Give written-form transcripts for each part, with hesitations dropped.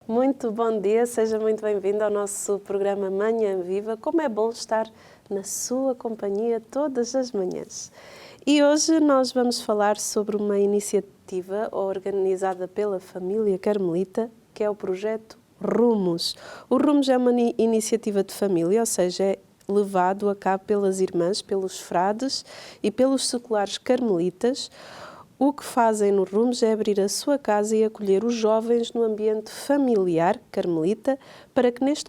Muito bom dia, seja muito bem-vindo ao nosso programa Manhã Viva. Como é bom estar na sua companhia todas as manhãs. E hoje nós vamos falar sobre uma iniciativa organizada pela família Carmelita, que é o projeto Rumos. O Rumos é uma iniciativa de família, ou seja, é levado a cabo pelas irmãs, pelos frades e pelos seculares carmelitas. O que fazem no Rumos é abrir a sua casa e acolher os jovens no ambiente familiar carmelita para que neste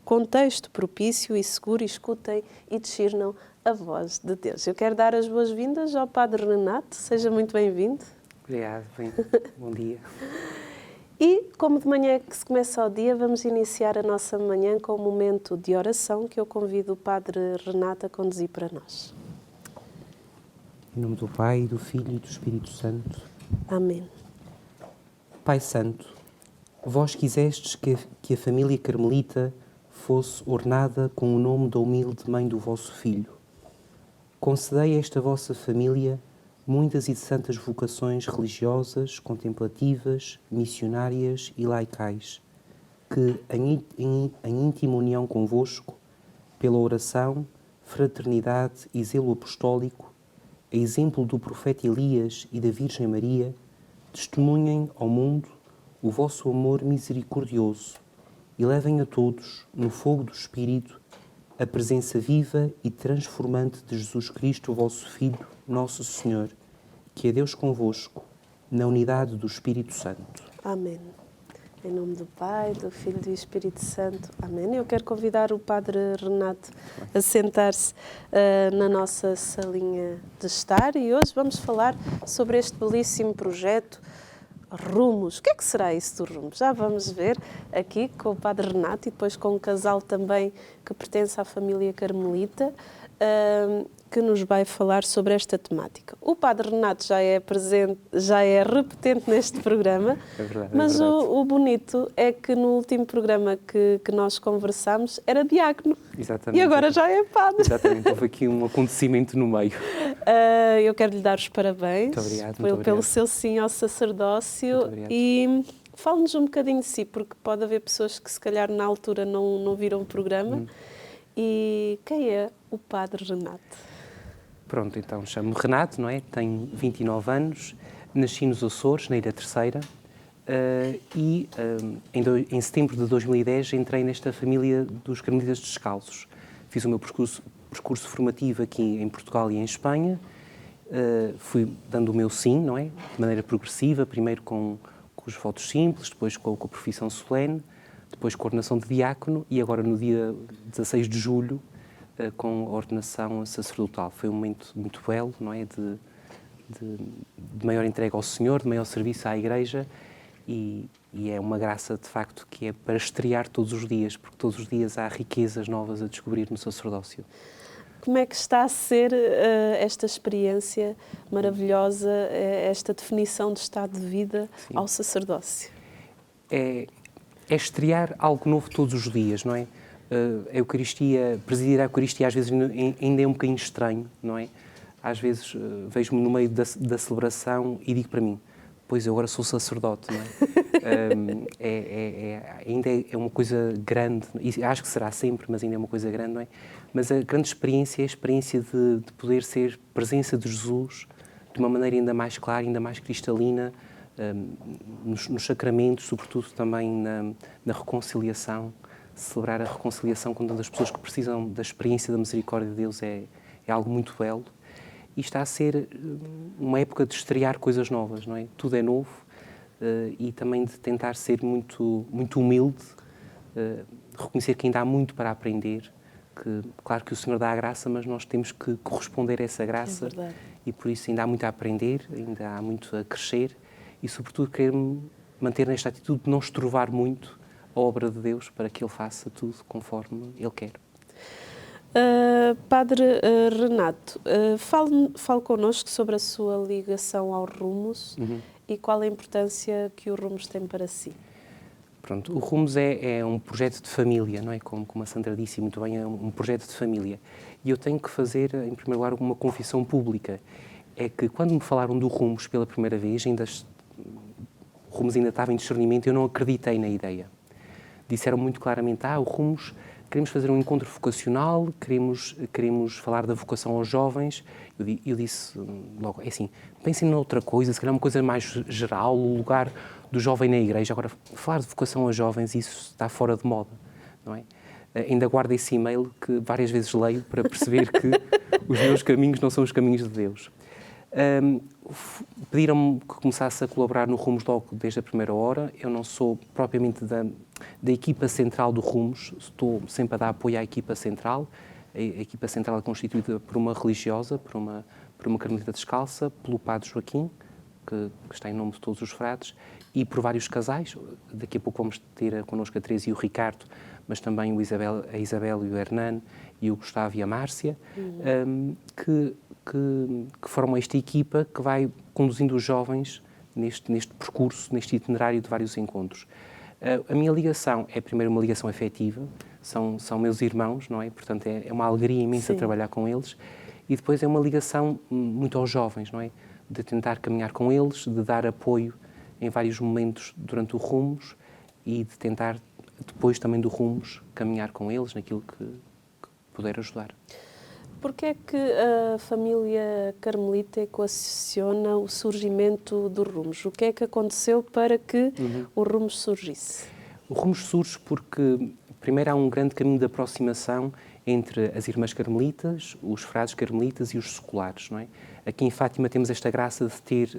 contexto propício e seguro escutem e discernam a voz de Deus. Eu quero dar as boas-vindas ao Padre Renato, seja muito bem-vindo. Obrigado, bom dia. E, como de manhã que se começa o dia, vamos iniciar a nossa manhã com um momento de oração que eu convido o Padre Renato a conduzir para nós. Em nome do Pai, do Filho e do Espírito Santo. Amém. Pai Santo, vós quisestes que a família carmelita fosse ornada com o nome da humilde mãe do vosso Filho. Concedei a esta vossa família muitas e santas vocações religiosas, contemplativas, missionárias e laicais, que, em íntima união convosco, pela oração, fraternidade e zelo apostólico, a exemplo do profeta Elias e da Virgem Maria, testemunhem ao mundo o vosso amor misericordioso e levem a todos, no fogo do Espírito, a presença viva e transformante de Jesus Cristo, vosso Filho, nosso Senhor, que é Deus convosco, na unidade do Espírito Santo. Amém. Em nome do Pai, do Filho e do Espírito Santo. Amém. Eu quero convidar o Padre Renato a sentar-se na nossa salinha de estar e hoje vamos falar sobre este belíssimo projeto Rumos. O que é que será isso do Rumos? Já vamos ver aqui com o Padre Renato e depois com um casal também que pertence à família Carmelita, que nos vai falar sobre esta temática. O Padre Renato já é presente, já é repetente neste programa, mas o bonito é que no último programa que nós conversámos era diácono. Exatamente. E agora já é padre. Exatamente, houve aqui um acontecimento no meio. Eu quero lhe dar os parabéns Muito obrigado. Pelo seu sim ao sacerdócio e fale-nos um bocadinho de si, porque pode haver pessoas que se calhar na altura não viram o programa. E quem é o Padre Renato? Pronto, então chamo-me Renato, não é? Tenho 29 anos, nasci nos Açores, na Ilha Terceira, e em setembro de 2010 entrei nesta família dos Carmelitas Descalços. Fiz o meu percurso formativo aqui em Portugal e em Espanha, fui dando o meu sim, não é? De maneira progressiva, primeiro com os votos simples, depois com a profissão solene, depois com a ordenação de diácono e agora no dia 16 de julho com a ordenação sacerdotal. Foi um momento muito belo, não é? De maior entrega ao Senhor, de maior serviço à Igreja e é uma graça, de facto, que é para estrear todos os dias, porque todos os dias há riquezas novas a descobrir no sacerdócio. Como é que está a ser esta experiência maravilhosa, esta definição de estado de vida ao sacerdócio? É estrear algo novo todos os dias, não é? A Eucaristia, presidir a Eucaristia às vezes ainda é um bocadinho estranho, não é? Às vezes vejo-me no meio da celebração e digo para mim, pois eu agora sou sacerdote, não é? Ainda é uma coisa grande, e acho que será sempre, mas ainda é uma coisa grande, não é? Mas a grande experiência é a experiência de poder ser presença de Jesus de uma maneira ainda mais clara, ainda mais cristalina, nos sacramentos, sobretudo também na reconciliação. Celebrar a reconciliação com tantas pessoas que precisam da experiência da misericórdia de Deus é algo muito belo e está a ser uma época de estrear coisas novas, não é? Tudo é novo e também de tentar ser muito, muito humilde, reconhecer que ainda há muito para aprender, que claro que o Senhor dá a graça, mas nós temos que corresponder a essa graça e por isso ainda há muito a aprender, ainda há muito a crescer e sobretudo querer-me manter nesta atitude de não estrovar muito a obra de Deus para que Ele faça tudo conforme Ele quer. Padre Renato, fale connosco sobre a sua ligação ao Rumos e qual a importância que o Rumos tem para si. Pronto, o Rumos é um projeto de família, não é? Como a Sandra disse muito bem, é um projeto de família. E eu tenho que fazer, em primeiro lugar, uma confissão pública. É que quando me falaram do Rumos pela primeira vez, ainda Rumos ainda estava em discernimento, eu não acreditei na ideia. Disseram muito claramente, o Rumos, queremos fazer um encontro vocacional, queremos falar da vocação aos jovens. Eu disse logo, é assim, pensem noutra coisa, se calhar uma coisa mais geral, o lugar do jovem na igreja. Agora, falar de vocação aos jovens, isso está fora de moda, não é? Ainda guardo esse e-mail que várias vezes leio para perceber que os meus caminhos não são os caminhos de Deus. Pediram-me que começasse a colaborar no Rumos logo desde a primeira hora. Eu não sou propriamente da equipa central do Rumos, estou sempre a dar apoio à equipa central. A equipa central é constituída por uma religiosa, por uma carmelita descalça, pelo Padre Joaquim, que está em nome de todos os frades, e por vários casais. Daqui a pouco vamos ter connosco a Teresa e o Ricardo, mas também a Isabel e o Hernán, e o Gustavo e a Márcia, que formam esta equipa que vai conduzindo os jovens neste percurso, neste itinerário de vários encontros. A minha ligação é primeiro uma ligação afetiva, são meus irmãos, não é? Portanto, é uma alegria imensa Sim. trabalhar com eles, e depois é uma ligação muito aos jovens, não é? De tentar caminhar com eles, de dar apoio em vários momentos durante o Rumos e de tentar, depois também do Rumos, caminhar com eles naquilo que puder ajudar. Porquê é que a família carmelita equaciona o surgimento do Rumos? O que é que aconteceu para que o Rumos surgisse? O Rumos surge porque, primeiro, há um grande caminho de aproximação entre as irmãs carmelitas, os frades carmelitas e os seculares, não é? Aqui em Fátima temos esta graça de ter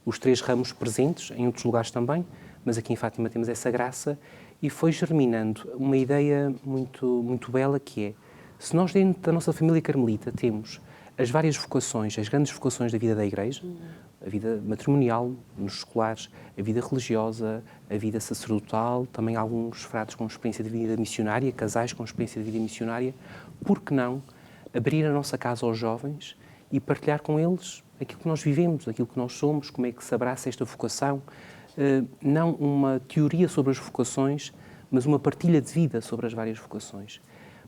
os 3 ramos presentes, em outros lugares também, mas aqui em Fátima temos essa graça, e foi germinando uma ideia muito, muito bela, que é: se nós dentro da nossa família carmelita temos as várias vocações, as grandes vocações da vida da Igreja, a vida matrimonial nos escolares, a vida religiosa, a vida sacerdotal, também alguns frades com experiência de vida missionária, casais com experiência de vida missionária, por que não abrir a nossa casa aos jovens e partilhar com eles aquilo que nós vivemos, aquilo que nós somos, como é que se abraça esta vocação? Não uma teoria sobre as vocações, mas uma partilha de vida sobre as várias vocações.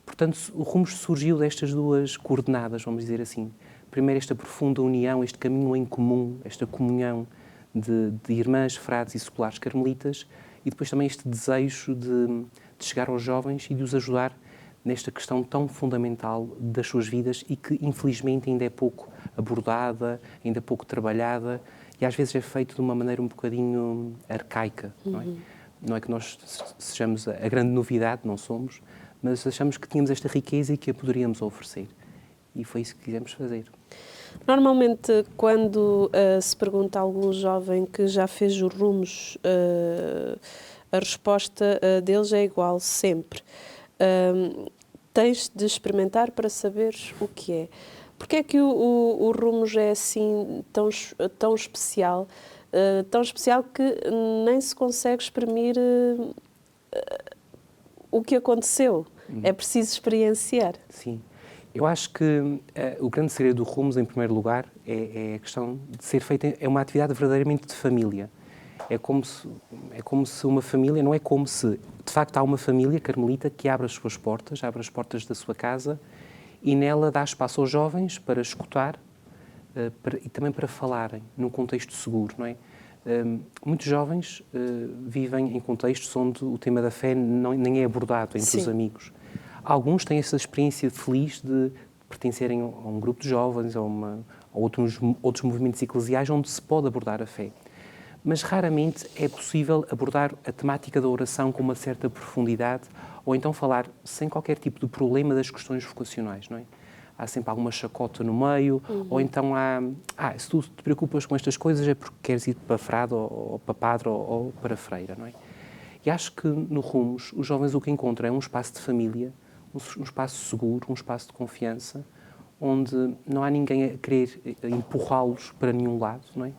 Portanto, o Rumos surgiu destas duas coordenadas, vamos dizer assim. Primeiro, esta profunda união, este caminho em comum, esta comunhão de irmãs, frades e seculares carmelitas, e depois também este desejo de chegar aos jovens e de os ajudar nesta questão tão fundamental das suas vidas e que, infelizmente, ainda é pouco abordada, ainda é pouco trabalhada, e às vezes é feito de uma maneira um bocadinho arcaica, não é? Não é que nós sejamos a grande novidade, não somos, mas achamos que tínhamos esta riqueza e que a poderíamos oferecer. E foi isso que quisemos fazer. Normalmente, quando se pergunta a algum jovem que já fez os Rumos, a resposta deles é igual, sempre. Tens de experimentar para saber o que é. Porquê é que o Rumos é assim tão especial? Tão especial que nem se consegue exprimir o que aconteceu. É preciso experienciar. Sim. Eu acho que o grande segredo do Rumos, em primeiro lugar, é a questão de ser feita, é uma atividade verdadeiramente de família. É como se uma família, não é como se, de facto, há uma família carmelita que abre as suas portas, abre as portas da sua casa e nela dá espaço aos jovens para escutar e também para falarem, num contexto seguro, não é? Muitos jovens vivem em contextos onde o tema da fé nem é abordado entre os amigos. Alguns têm essa experiência feliz de pertencerem a um grupo de jovens, a outros movimentos eclesiais onde se pode abordar a fé. Mas raramente é possível abordar a temática da oração com uma certa profundidade ou então falar sem qualquer tipo de problema das questões vocacionais, não é? Há sempre alguma chacota no meio, ou então se tu te preocupas com estas coisas é porque queres ir para frade ou para padre ou para freira, não é? E acho que no Rumos os jovens o que encontram é um espaço de família, um espaço seguro, um espaço de confiança, onde não há ninguém a querer empurrá-los para nenhum lado, não é?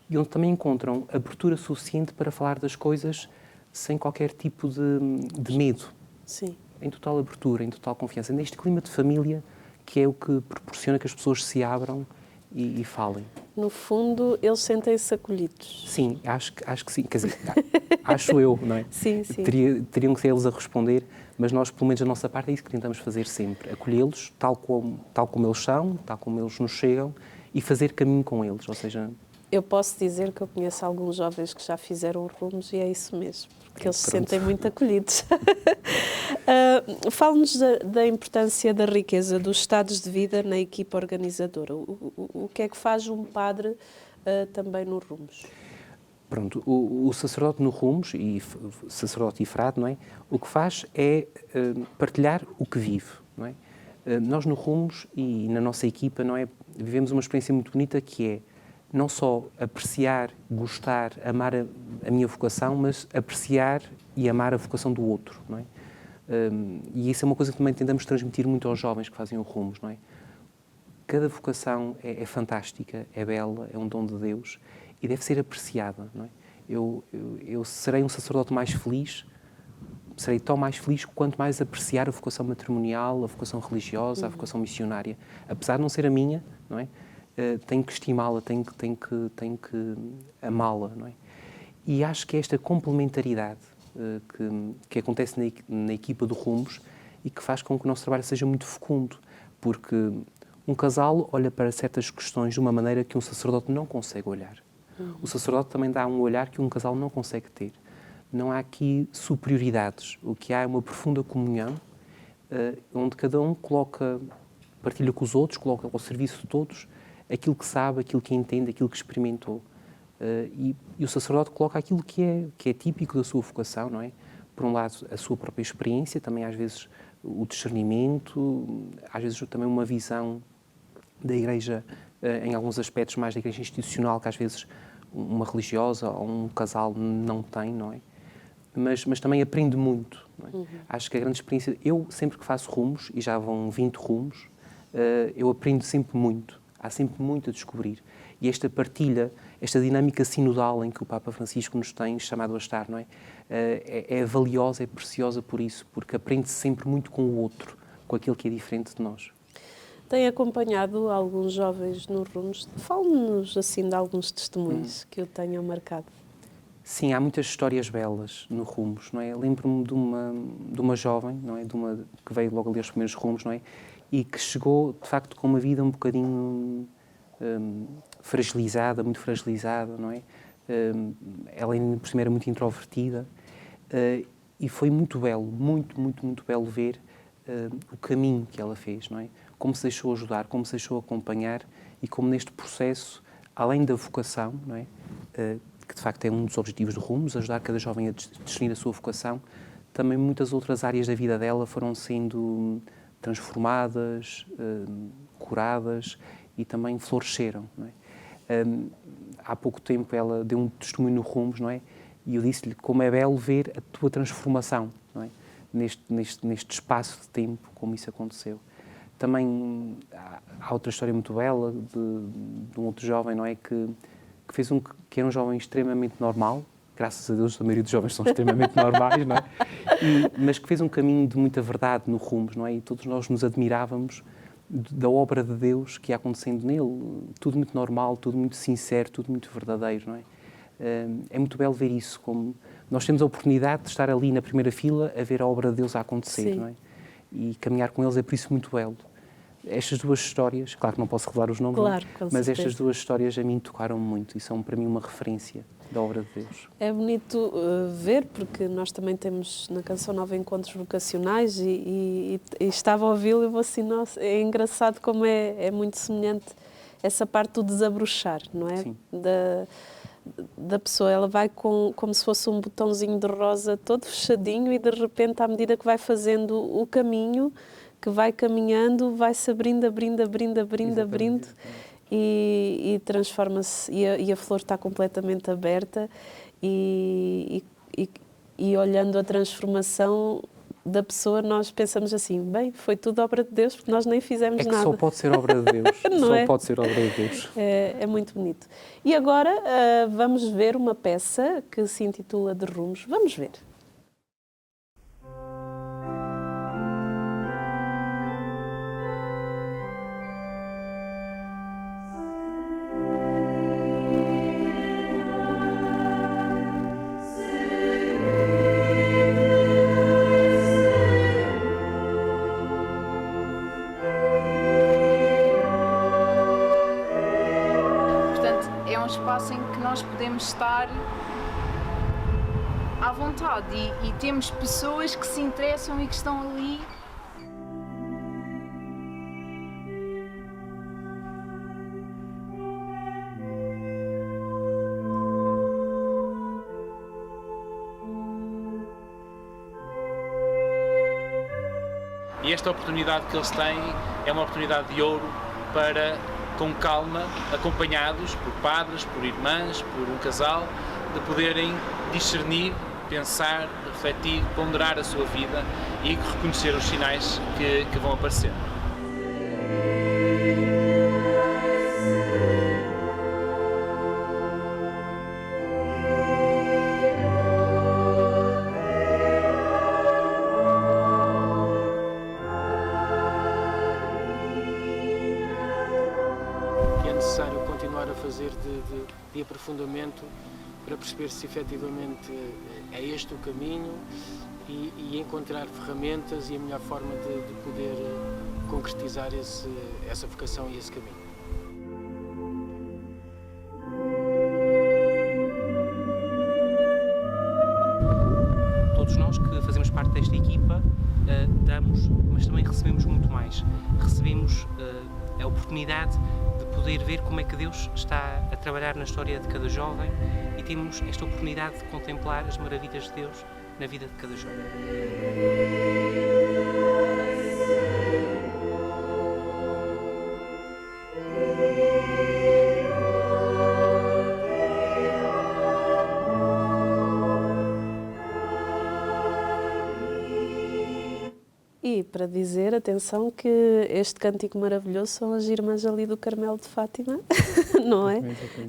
E onde também encontram abertura suficiente para falar das coisas sem qualquer tipo de medo. Sim. Em total abertura, em total confiança. Neste clima de família que é o que proporciona que as pessoas se abram e falem. No fundo, eles sentem-se acolhidos. Sim, acho que sim. Quer dizer, acho eu, não é? Sim, sim. Teriam que ser eles a responder, mas nós, pelo menos da nossa parte, é isso que tentamos fazer sempre. Acolhê-los tal como eles são, tal como eles nos chegam e fazer caminho com eles. Ou seja, Eu posso dizer que eu conheço alguns jovens que já fizeram rumos e é isso mesmo, porque eles se sentem muito acolhidos. Fale-nos da importância da riqueza dos estados de vida na equipa organizadora. O que é que faz um padre também no Rumos? Pronto, o sacerdote no Rumos, e sacerdote e frade, não é? O que faz é partilhar o que vive, não é? Nós no Rumos e na nossa equipa, não é? Vivemos uma experiência muito bonita que é não só apreciar, gostar, amar a minha vocação, mas apreciar e amar a vocação do outro, não é? E isso é uma coisa que também tentamos transmitir muito aos jovens que fazem o Rumos, não é? Cada vocação é fantástica, é bela, é um dom de Deus e deve ser apreciada, não é? Eu serei um sacerdote mais feliz, serei tão mais feliz quanto mais apreciar a vocação matrimonial, a vocação religiosa, a vocação missionária. Apesar de não ser a minha, não é? Tenho que estimá-la, tenho que amá-la, não é? E acho que é esta complementaridade que acontece na equipa do Rumos e que faz com que o nosso trabalho seja muito fecundo, porque um casal olha para certas questões de uma maneira que um sacerdote não consegue olhar. O sacerdote também dá um olhar que um casal não consegue ter. Não há aqui superioridades. O que há é uma profunda comunhão, onde cada um partilha com os outros, coloca ao serviço de todos aquilo que sabe, aquilo que entende, aquilo que experimentou. E o sacerdote coloca aquilo que é típico da sua vocação, não é? Por um lado, a sua própria experiência, também às vezes o discernimento, às vezes também uma visão da Igreja, em alguns aspectos mais da Igreja institucional, que às vezes uma religiosa ou um casal não tem, não é? Mas também aprende muito, não é? Acho que a grande experiência... Eu, sempre que faço rumos, e já vão 20 rumos, eu aprendo sempre muito. Há sempre muito a descobrir. E esta partilha, esta dinâmica sinodal em que o Papa Francisco nos tem chamado a estar, não é? É valiosa, é preciosa por isso, porque aprende-se sempre muito com o outro, com aquele que é diferente de nós. Tem acompanhado alguns jovens no Rumos. Fale-nos assim de alguns testemunhos que o tenham marcado. Sim, há muitas histórias belas no Rumos, não é? Lembro-me de uma jovem, não é? Que veio logo ali aos primeiros Rumos, não é? E que chegou, de facto, com uma vida um bocadinho fragilizada, muito fragilizada, não é? Ela, por cima, era muito introvertida e foi muito belo, muito belo ver o caminho que ela fez, não é? Como se deixou ajudar, como se deixou acompanhar e como neste processo, além da vocação, não é? Que de facto é um dos objetivos do Rumos, ajudar cada jovem a discernir a sua vocação, também muitas outras áreas da vida dela foram sendo transformadas, curadas e também floresceram, não é? Há pouco tempo ela deu um testemunho no Rumos, não é? E eu disse-lhe como é belo ver a tua transformação, não é? Neste espaço de tempo, como isso aconteceu. Também há outra história muito bela de um outro jovem, não é? Que era um jovem extremamente normal, graças a Deus a maioria dos jovens são extremamente normais, não é? Mas que fez um caminho de muita verdade no Rumos, não é? E todos nós nos admirávamos da obra de Deus que ia acontecendo nele, tudo muito normal, tudo muito sincero, tudo muito verdadeiro, não é? É muito belo ver isso, como nós temos a oportunidade de estar ali na primeira fila a ver a obra de Deus a acontecer, não é? E caminhar com eles é por isso muito belo. Estas duas histórias, claro que não posso revelar os nomes, claro, mas estas duas histórias a mim tocaram muito e são para mim uma referência da obra de Deus. É bonito ver, porque nós também temos na Canção Nova encontros vocacionais e estava a ouvi-lo e vou assim, nossa, é engraçado como é muito semelhante essa parte do desabrochar, não é? Sim. Da pessoa, ela vai como se fosse um botãozinho de rosa todo fechadinho e de repente, à medida que vai fazendo o caminho, que vai caminhando, vai-se abrindo e transforma-se, e a flor está completamente aberta e olhando a transformação da pessoa, nós pensamos assim, bem, foi tudo obra de Deus, porque nós nem fizemos nada. Só pode ser obra de Deus. Pode ser obra de Deus. É muito bonito. E agora vamos ver uma peça que se intitula De Rumos. Vamos ver. estar à vontade e temos pessoas que se interessam e que estão ali. E esta oportunidade que eles têm é uma oportunidade de ouro para, com calma, acompanhados por padres, por irmãs, por um casal, de poderem discernir, pensar, refletir, ponderar a sua vida e reconhecer os sinais que vão aparecer. Que é necessário continuar a fazer de aprofundamento para perceber se efetivamente é este o caminho e encontrar ferramentas e a melhor forma de poder concretizar essa vocação e esse caminho. Todos nós que fazemos parte desta equipa damos, mas também recebemos muito mais. Recebemos a oportunidade de poder ver como é que Deus está a trabalhar na história de cada jovem e temos esta oportunidade de contemplar as maravilhas de Deus na vida de cada jovem. E para dizer, atenção, que este cântico maravilhoso são as irmãs ali do Carmelo de Fátima, não é?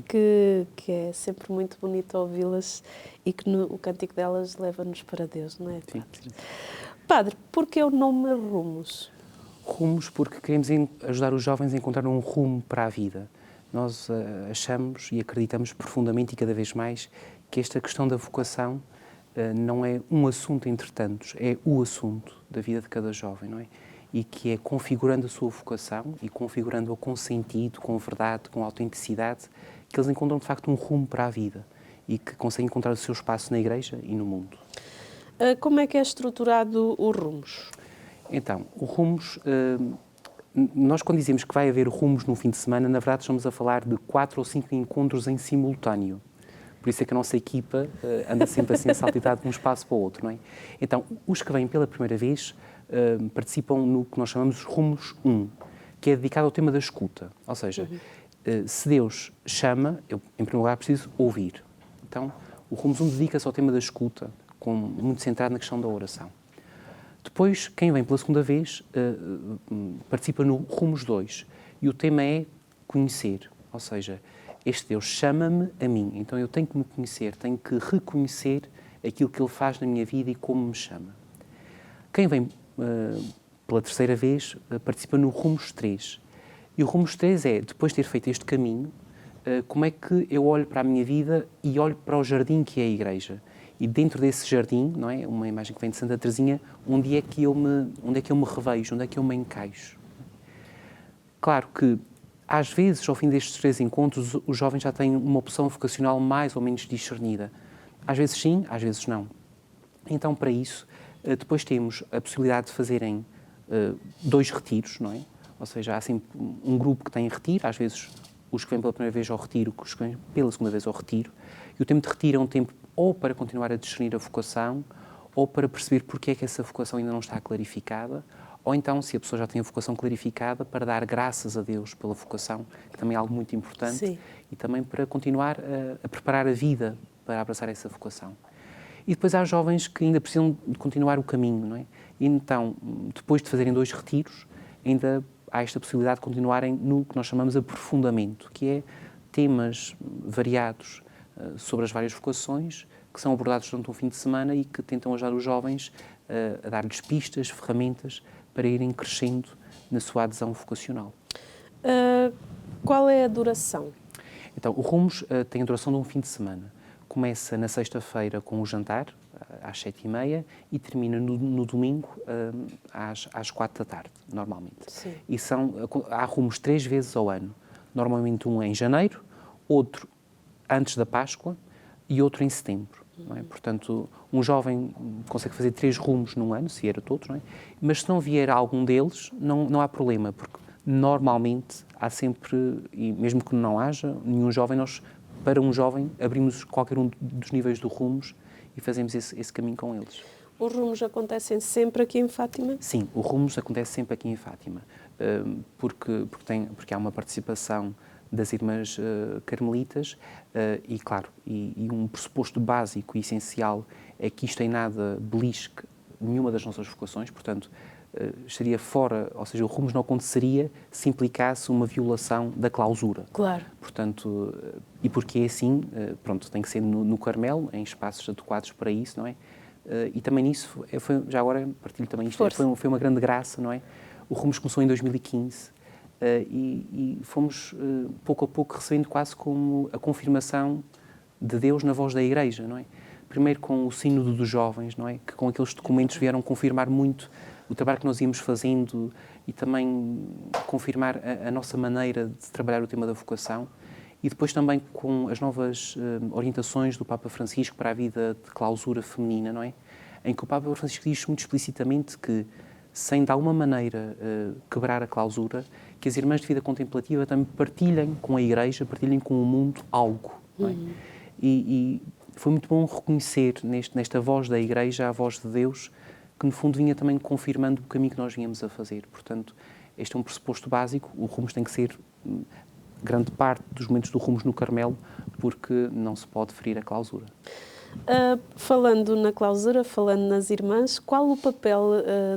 Que é sempre muito bonito ouvi-las e que o cântico delas leva-nos para Deus, não é? Sim, Padre? sim. Padre, porquê o nome Rumos? Rumos, porque queremos ajudar os jovens a encontrar um rumo para a vida. Nós achamos e acreditamos profundamente e cada vez mais que esta questão da vocação não é um assunto entre tantos, é o assunto da vida de cada jovem, não é? E que é configurando a sua vocação e configurando-a com sentido, com verdade, com autenticidade, que eles encontram de facto um rumo para a vida e que conseguem encontrar o seu espaço na Igreja e no mundo. Como é que é estruturado o Rumos? Então, o Rumos, nós quando dizemos que vai haver Rumos no fim de semana, na verdade estamos a falar de 4 ou 5 encontros em simultâneo. Por isso é que a nossa equipa anda sempre assim a saltitar de um espaço para o outro, não é? Então, os que vêm pela primeira vez participam no que nós chamamos de Rumos 1, que é dedicado ao tema da escuta. Ou seja, se Deus chama, eu, em primeiro lugar, preciso ouvir. Então, o Rumos 1 dedica-se ao tema da escuta, muito centrado na questão da oração. Depois, quem vem pela segunda vez participa no Rumos 2, e o tema é conhecer, ou seja, este Deus chama-me a mim, então eu tenho que me conhecer, tenho que reconhecer aquilo que Ele faz na minha vida e como me chama. Quem vem pela terceira vez participa no Rumos 3. E o Rumos 3 é, depois de ter feito este caminho, como é que eu olho para a minha vida e olho para o jardim que é a Igreja. E dentro desse jardim, não é, uma imagem que vem de Santa Teresinha, onde é que eu me revejo, onde é que eu me encaixo. Claro que às vezes, ao fim destes 3 encontros, os jovens já têm uma opção vocacional mais ou menos discernida. Às vezes sim, às vezes não. Então, para isso, depois temos a possibilidade de fazerem 2 retiros, não é? Ou seja, há sempre um grupo que tem retiro, às vezes os que vêm pela primeira vez ao retiro, os que vêm pela segunda vez ao retiro. E o tempo de retiro é um tempo ou para continuar a discernir a vocação, ou para perceber porque é que essa vocação ainda não está clarificada, ou então, se a pessoa já tem a vocação clarificada, para dar graças a Deus pela vocação, que também é algo muito importante, Sim. E também para continuar a preparar a vida para abraçar essa vocação. E depois há jovens que ainda precisam de continuar o caminho, não é? E então, depois de fazerem 2 retiros, ainda há esta possibilidade de continuarem no que nós chamamos de aprofundamento, que é temas variados sobre as várias vocações, que são abordados durante um fim de semana e que tentam ajudar os jovens a dar-lhes pistas, ferramentas, para irem crescendo na sua adesão vocacional. Qual é a duração? Então, o Rumos tem a duração de um fim de semana. Começa na sexta-feira com o jantar, às 7h30, e termina no domingo, às 4 da tarde, normalmente. Sim. E há Rumos 3 vezes ao ano. Normalmente um é em janeiro, outro antes da Páscoa e outro em setembro. Não é? Portanto, um jovem consegue fazer 3 rumos num ano, se vier a todos, não é? Mas se não vier a algum deles, não há problema, porque normalmente há sempre, e mesmo que não haja, nenhum jovem, para um jovem, abrimos qualquer um dos níveis do rumos e fazemos esse caminho com eles. Os rumos acontecem sempre aqui em Fátima? Sim, o rumos acontece sempre aqui em Fátima, porque há uma participação das irmãs carmelitas e, claro, e um pressuposto básico e essencial é que isto em nada belisque nenhuma das nossas vocações, portanto, estaria fora, ou seja, o rumos não aconteceria se implicasse uma violação da clausura. Claro. Portanto, e porque é assim, pronto, tem que ser no Carmelo, em espaços adequados para isso, não é? E também nisso, já agora partilho também isto, foi uma grande graça, não é? O rumos começou em 2015 e fomos, pouco a pouco, recebendo quase como a confirmação de Deus na voz da Igreja, não é? Primeiro com o Sínodo dos Jovens, não é? Que com aqueles documentos vieram confirmar muito o trabalho que nós íamos fazendo e também confirmar a nossa maneira de trabalhar o tema da vocação. E depois também com as novas orientações do Papa Francisco para a vida de clausura feminina, não é? Em que o Papa Francisco diz muito explicitamente que, sem de alguma maneira quebrar a clausura, que as irmãs de vida contemplativa também partilhem com a Igreja, partilhem com o mundo algo, não é? E foi muito bom reconhecer nesta voz da Igreja a voz de Deus, que no fundo vinha também confirmando o caminho que nós vínhamos a fazer. Portanto, este é um pressuposto básico, o rumos tem que ser grande parte dos momentos do rumos no Carmelo, porque não se pode ferir a clausura. Falando na clausura, falando nas irmãs, qual o papel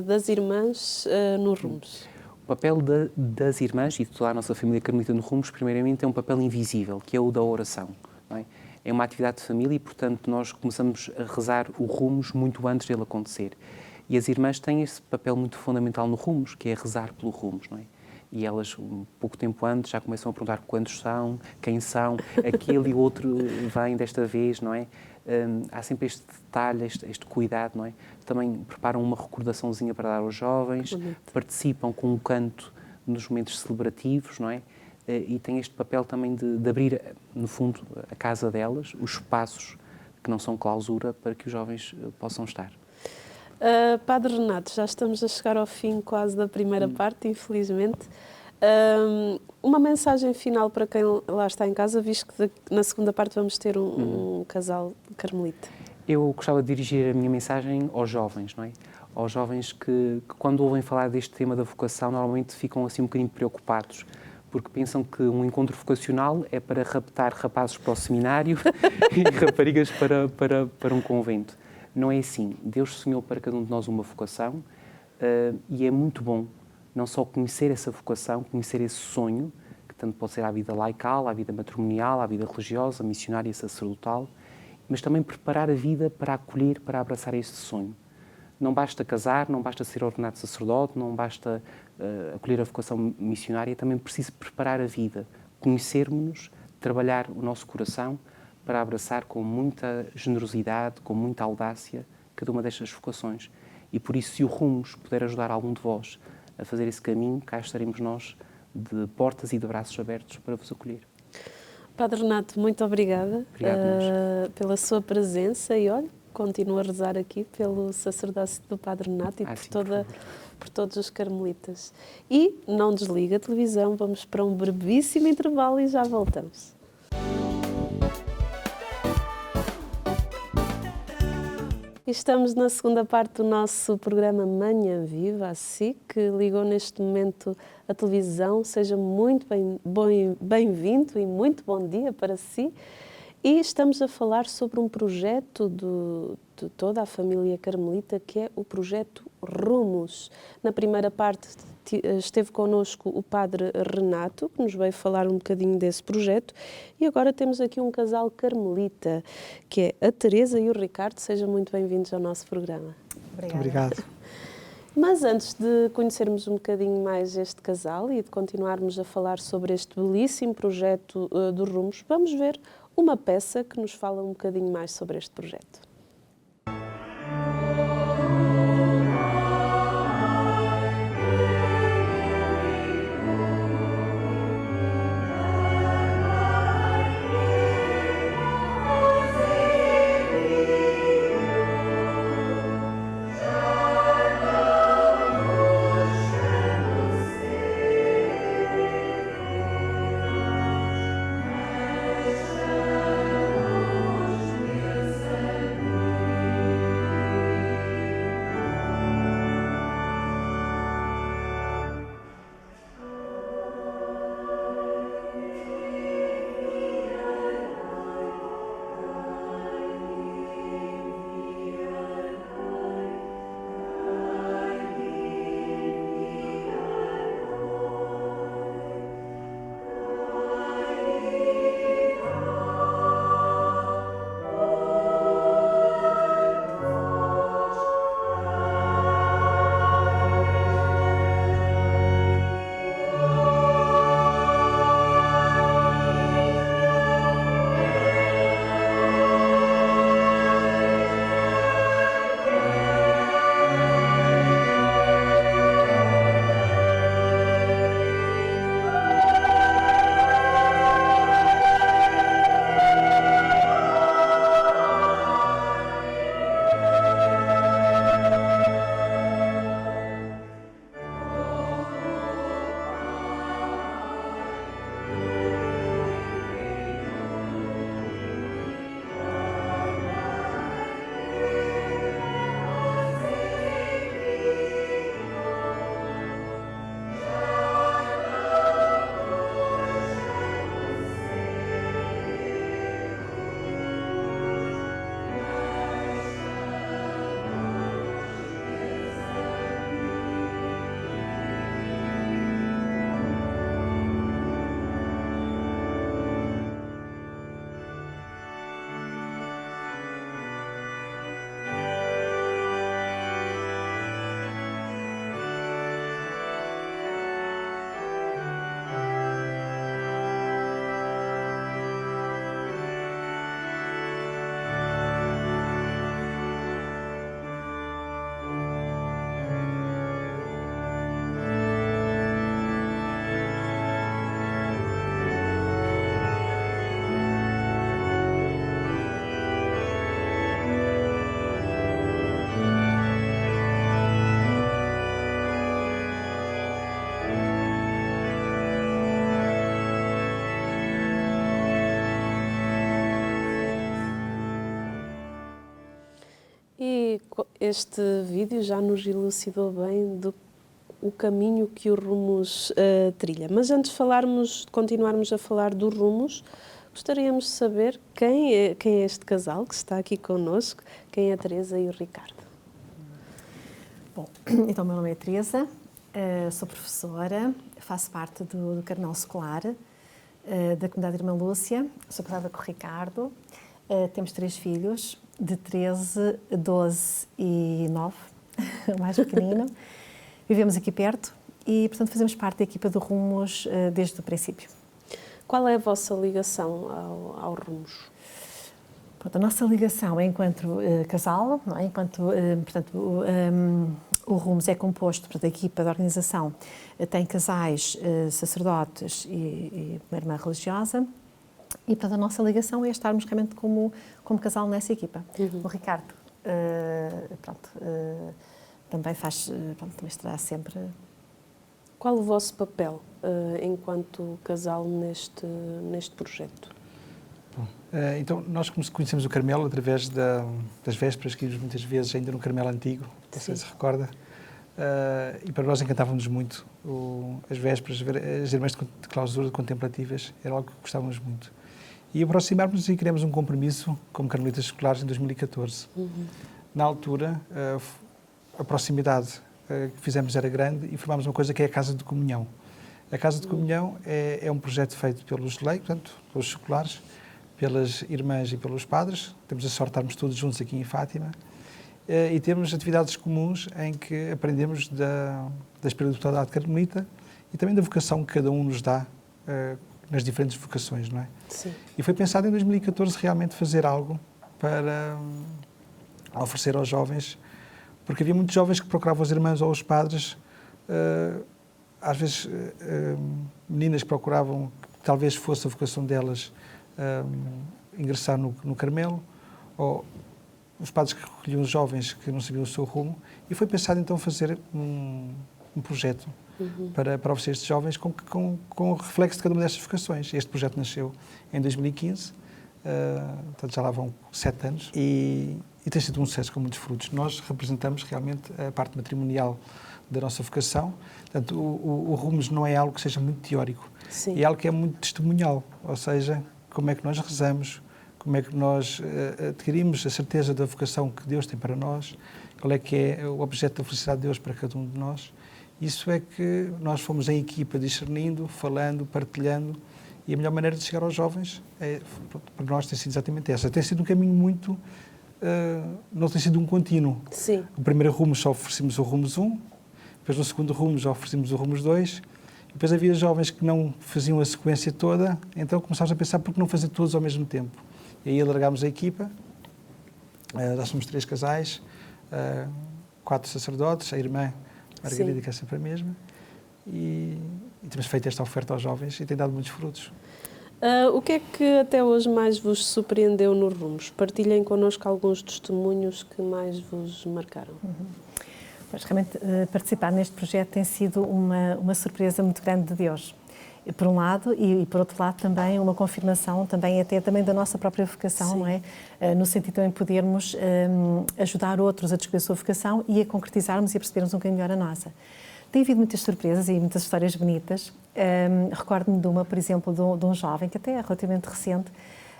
das irmãs no rumos? O papel das irmãs e de toda a nossa família carmelita no rumos, primeiramente, é um papel invisível, que é o da oração, não é? É uma atividade de família e, portanto, nós começamos a rezar o rumos muito antes dele acontecer. E as irmãs têm esse papel muito fundamental no rumos, que é rezar pelo rumos, não é? E elas, um pouco tempo antes, já começam a perguntar quantos são, quem são, aquele e outro vem desta vez, não é? Há sempre este detalhe, este cuidado, não é? Também preparam uma recordaçãozinha para dar aos jovens, participam com um canto nos momentos celebrativos, não é? E têm este papel também de abrir, no fundo, a casa delas, os espaços que não são clausura, para que os jovens possam estar. Padre Renato, já estamos a chegar ao fim quase da primeira parte, infelizmente. Uma mensagem final para quem lá está em casa, visto que na segunda parte vamos ter um casal carmelita. Eu gostava de dirigir a minha mensagem aos jovens, não é? Aos jovens que quando ouvem falar deste tema da vocação, normalmente ficam assim um bocadinho preocupados, porque pensam que um encontro vocacional é para raptar rapazes para o seminário e raparigas para um convento. Não é assim. Deus sonhou para cada um de nós uma vocação e é muito bom não só conhecer essa vocação, conhecer esse sonho, que tanto pode ser a vida laical, a vida matrimonial, a vida religiosa, missionária, sacerdotal, mas também preparar a vida para acolher, para abraçar este sonho. Não basta casar, não basta ser ordenado sacerdote, não basta acolher a vocação missionária, também preciso preparar a vida, conhecermos-nos, trabalhar o nosso coração para abraçar com muita generosidade, com muita audácia, cada uma destas vocações. E por isso, se o Rumos puder ajudar algum de vós a fazer esse caminho, cá estaremos nós de portas e de braços abertos para vos acolher. Padre Renato, muito obrigada pela sua presença e, olha, continuo a rezar aqui pelo sacerdócio do Padre Renato e por todos os carmelitas. E não desliga a televisão, vamos para um brevíssimo intervalo e já voltamos. Estamos na segunda parte do nosso programa Manhã Viva, a SIC, que ligou neste momento a televisão. Seja muito bem-vindo e muito bom dia para si. E estamos a falar sobre um projeto de toda a família carmelita, que é o projeto Rumos. Na primeira parte esteve connosco o Padre Renato, que nos veio falar um bocadinho desse projeto, e agora temos aqui um casal carmelita, que é a Teresa e o Ricardo. Sejam muito bem-vindos ao nosso programa. Obrigado. Mas antes de conhecermos um bocadinho mais este casal e de continuarmos a falar sobre este belíssimo projeto do Rumos, vamos ver uma peça que nos fala um bocadinho mais sobre este projeto. e este vídeo já nos elucidou bem o caminho que o Rumos trilha. Mas antes de continuarmos a falar do Rumos, gostaríamos de saber quem é este casal que está aqui connosco, quem é a Teresa e o Ricardo. Bom, então o meu nome é Teresa, sou professora, faço parte do Carnal Escolar da Comunidade Irmã Lúcia, sou casada com o Ricardo, temos 3 filhos, de 13, 12 e 9, o mais pequenino. Vivemos aqui perto e, portanto, fazemos parte da equipa do Rumos desde o princípio. Qual é a vossa ligação ao Rumos? Pronto, a nossa ligação é enquanto casal, não é? Enquanto, portanto, o Rumos é composto, portanto, a equipa da organização tem casais, sacerdotes e uma irmã religiosa. E, portanto, a nossa ligação é estarmos realmente como casal nessa equipa. O Ricardo, também também estará sempre... Qual o vosso papel enquanto casal neste projeto? Bom, então, nós conhecemos o Carmelo através das vésperas, que íamos muitas vezes ainda no Carmelo antigo, não sei se recorda, e para nós encantávamos muito as vésperas, as irmãs de clausura contemplativas, era algo que gostávamos muito. E aproximarmos e criamos um compromisso como carmelitas escolares em 2014. Na altura, a proximidade que fizemos era grande e formámos uma coisa que é a Casa de Comunhão. A Casa de Comunhão é um projeto feito pelos leigos, portanto, pelos seculares, pelas irmãs e pelos padres. Temos a sorte de estarmos todos juntos aqui em Fátima. E temos atividades comuns em que aprendemos da espiritualidade carmelita e também da vocação que cada um nos dá nas diferentes vocações, não é? Sim. E foi pensado em 2014 realmente fazer algo para oferecer aos jovens, porque havia muitos jovens que procuravam os irmãos ou os padres, às vezes meninas que procuravam, que talvez fosse a vocação delas, ingressar no Carmelo, ou os padres que recolhiam os jovens que não sabiam o seu rumo, e foi pensado então fazer um projeto para oferecer estes jovens com o reflexo de cada uma destas vocações. Este projeto nasceu em 2015, portanto já lá vão 7 anos, e tem sido um sucesso com muitos frutos. Nós representamos realmente a parte matrimonial da nossa vocação, portanto o Rumos não é algo que seja muito teórico, Sim. é algo que é muito testemunhal, ou seja, como é que nós rezamos, como é que nós adquirimos a certeza da vocação que Deus tem para nós, qual é que é o objeto da felicidade de Deus para cada um de nós. Isso é que nós fomos em equipa discernindo, falando, partilhando, e a melhor maneira de chegar aos jovens para nós tem sido exatamente essa. Tem sido um caminho muito... não tem sido um contínuo. Sim. O primeiro Rumos só oferecemos o Rumos 1, depois no segundo Rumos já oferecemos o Rumos 2, e depois havia jovens que não faziam a sequência toda, então começámos a pensar por que não fazer todos ao mesmo tempo. E aí alargámos a equipa, já somos 3 casais, 4 sacerdotes, a irmã Margarida, que é sempre a mesma, e temos feito esta oferta aos jovens e tem dado muitos frutos. O que é que até hoje mais vos surpreendeu no Rumos? Partilhem connosco alguns testemunhos que mais vos marcaram. Mas realmente participar neste projeto tem sido uma surpresa muito grande de Deus. Por um lado, e por outro lado também uma confirmação também da nossa própria vocação, Sim. não é? No sentido também de podermos ajudar outros a descobrir a sua vocação e a concretizarmos e a percebermos um bocadinho melhor a nossa. Tem havido muitas surpresas e muitas histórias bonitas. Recordo-me de uma, por exemplo, de um jovem que até é relativamente recente.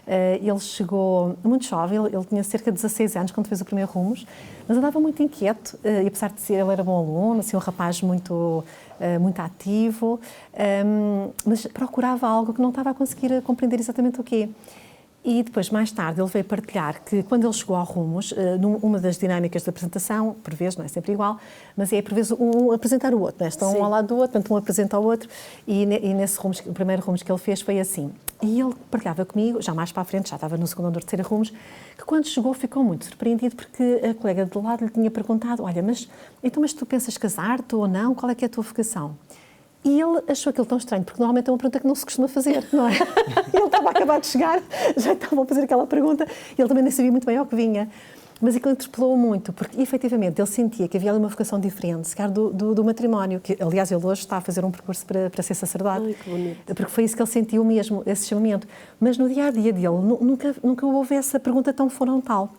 Ele chegou muito jovem, ele tinha cerca de 16 anos quando fez o primeiro Rumos, mas andava muito inquieto, e apesar de ser, ele era bom aluno, assim, um rapaz muito ativo, mas procurava algo que não estava a conseguir compreender exatamente o quê. E depois, mais tarde, ele veio partilhar que quando ele chegou ao Rumos, numa das dinâmicas da apresentação, por vezes, não é sempre igual, mas é por vezes um apresentar o outro, não é? Estão um ao lado do outro, portanto um apresenta ao outro, e nesse Rumos, o primeiro Rumos que ele fez foi assim. E ele partilhava comigo, já mais para a frente, já estava no segundo ou terceiro Rumos, que quando chegou ficou muito surpreendido porque a colega do lado lhe tinha perguntado, olha, mas tu pensas casar-te ou não? Qual é que é a tua vocação? E ele achou aquilo tão estranho, porque normalmente é uma pergunta que não se costuma fazer, não é? Ele estava a acabar de chegar, já estavam a fazer aquela pergunta, e ele também nem sabia muito bem ao que vinha. Mas aquilo interpelou-o muito, porque efetivamente ele sentia que havia ali uma vocação diferente, se calhar do matrimónio, que aliás ele hoje está a fazer um percurso para ser sacerdote. Ai, que bonito. Porque foi isso que ele sentiu mesmo, esse chamamento. Mas no dia-a-dia dele nunca houve essa pergunta tão frontal.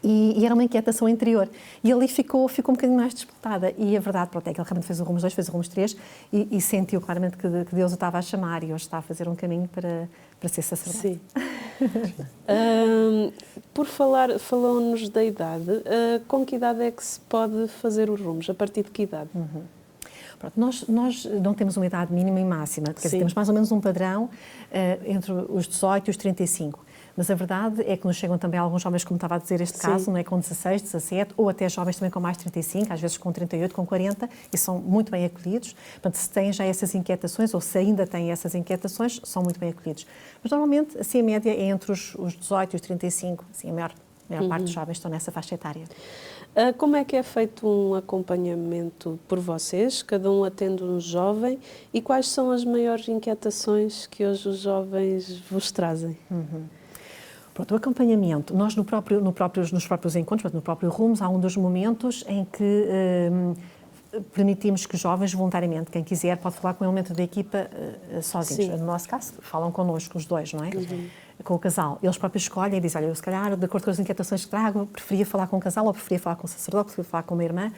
E era uma inquietação interior. E ali ficou um bocadinho mais disputada. E a verdade, pronto, é que ele realmente fez o Rumos 2, fez o Rumos 3 e sentiu claramente que Deus o estava a chamar e hoje está a fazer um caminho para ser sacerdote. Sim. Falou-nos da idade. Com que idade é que se pode fazer o Rumos? A partir de que idade? Pronto, nós não temos uma idade mínima e máxima, quer dizer, temos mais ou menos um padrão entre os 18 e os 35. Mas a verdade é que nos chegam também alguns jovens, como estava a dizer este caso, não é, com 16, 17, ou até jovens também com mais de 35, às vezes com 38, com 40, e são muito bem acolhidos. Portanto, se têm já essas inquietações, ou se ainda têm essas inquietações, são muito bem acolhidos. Mas normalmente, assim, a média é entre os 18 e os 35, assim, a maior parte dos jovens estão nessa faixa etária. Como é que é feito um acompanhamento por vocês? Cada um atende um jovem. E quais são as maiores inquietações que hoje os jovens vos trazem? Pronto, o acompanhamento, nós nos próprios encontros, no próprio Rumos, há um dos momentos em que permitimos que os jovens, voluntariamente, quem quiser, pode falar com o elemento da equipa sozinhos. Sim. No nosso caso, falam connosco, os dois, não é? Com o casal. Eles próprios escolhem e dizem, olha, eu se calhar, de acordo com as inquietações que trago, preferia falar com o casal, ou preferia falar com o sacerdote, preferia falar com uma irmã.